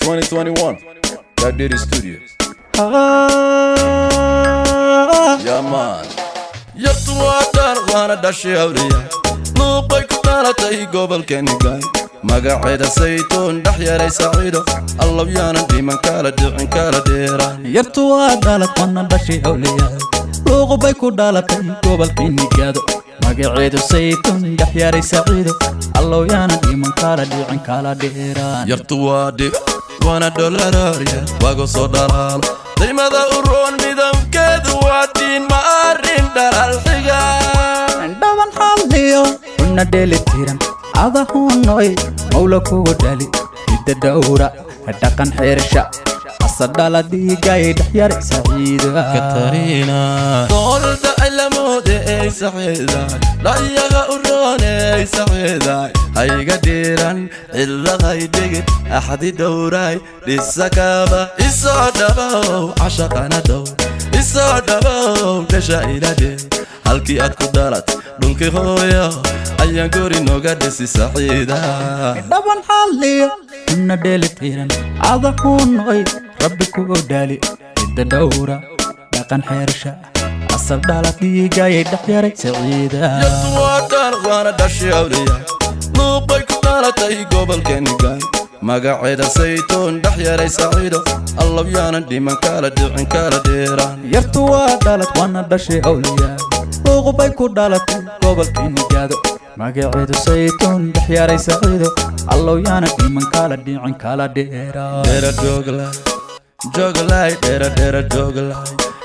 2021 Kadiri Studio. Yeah man. Yatuwadar wana dashi awriya luqay ku dhalatay gobolkeena gaay magaceeda saytuun dhaxyaray saciido allah yaana diiman kala dhicin kala dheeraan Yatuwadar wana dashi awriya luqay ku dhalatay gobolkeena gaado magaceeda saytuun dhaxyaray saciido allah yaana diiman kala dhicin kala dheeraan Yatuwadar wana dollarariya wago soo dhalaal qiimada u roon midabkeedu waa diin ma arrin dhalal xiga dhaban xalliyo una dheelitiran adahunoy mawla kugu dhali hidda dhowra dhaqan xeersha asadhala dhiigay dhaxyaray saciida Katarina dolda ilamoode ay saciida dhayaga u roon ay saciida hayga dhiran cilladay dhigid axadi dhowray dhisakaba isoo dhabow cashaqana dhow isoo dhabow dhasha ilade halkii aad ku dhalat dhulkii hooyo ayaan guri nooga dhisi saciida dhaban xalliyo una dheelitiran adahunoy rabbi kugu dhali hidda dhowra dhaqan xeersha asadhala dhiigay dhaxyaray saciida Yatuwadar wana dashi awriya luqay ku dhalatay gobolkeena gaay magaceeda saytuun dhaxyaray saciido allah yaana dhiman kala dhicin kala dheeraan Yatuwadar wana dashi awriya luqay ku dhalatay gobolkeena gaado magaceeda saytuun dhaxyaray saciido allah yaana dhiman kala dhicin kala dheeraan dera joglay dera joglay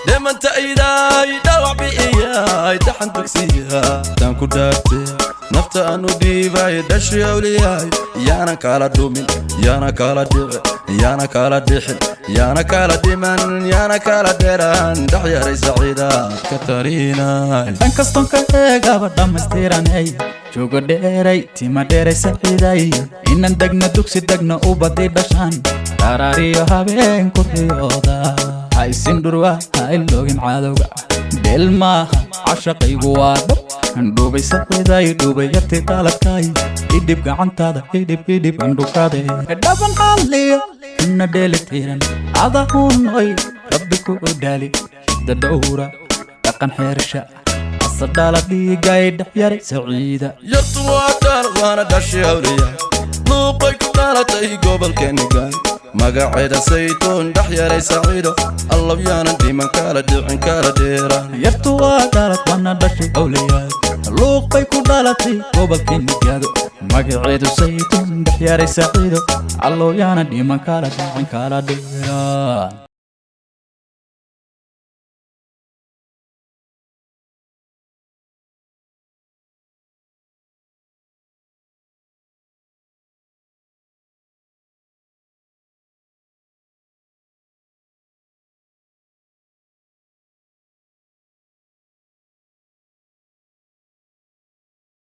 demanta iday dhawac bi'iyay daxan tagsiya tan ku dhaartay nafta aanu dhiibay dashi awliyay yaana kala dhumin yaana kala dhici yaana kala dhixin yaana kala dhiman yaana kala dheeraan dhaxyaray saciida Katarina dhan kaston ka eegaba dhammaystiranay joogo dheeray tima dheeray saciiday inan degna dugsi degna u badi dhashaan qaraariyo habeen ku riyooda haysin dhurwa ha iloogin cadowga dheel maaha cashaqaygu waa dhab andhubay saciiday dhubay yarti dhaladkay idhib gacantaada idhib andhukaade dhaban xalliyo una dheelitiran adahunoy rabbi ku dhaali hidda dhowra dhaqan xeersha asadhala dhiigay dhaxyaray saciida Yatuwadar wana dashi awriya luqay ku dhalatay gobolkeena gaay magaceeda saytuun dhaxyaray saciido allah yaana dhiman kala dhicin kala dheeraan Yatuwadar wana dashi awliya luqay ku dhalatay gobolkeena gaado magaceeda saytuun dhaxyaray saciido allah yaana dhiman kala dhicin kala dheeraan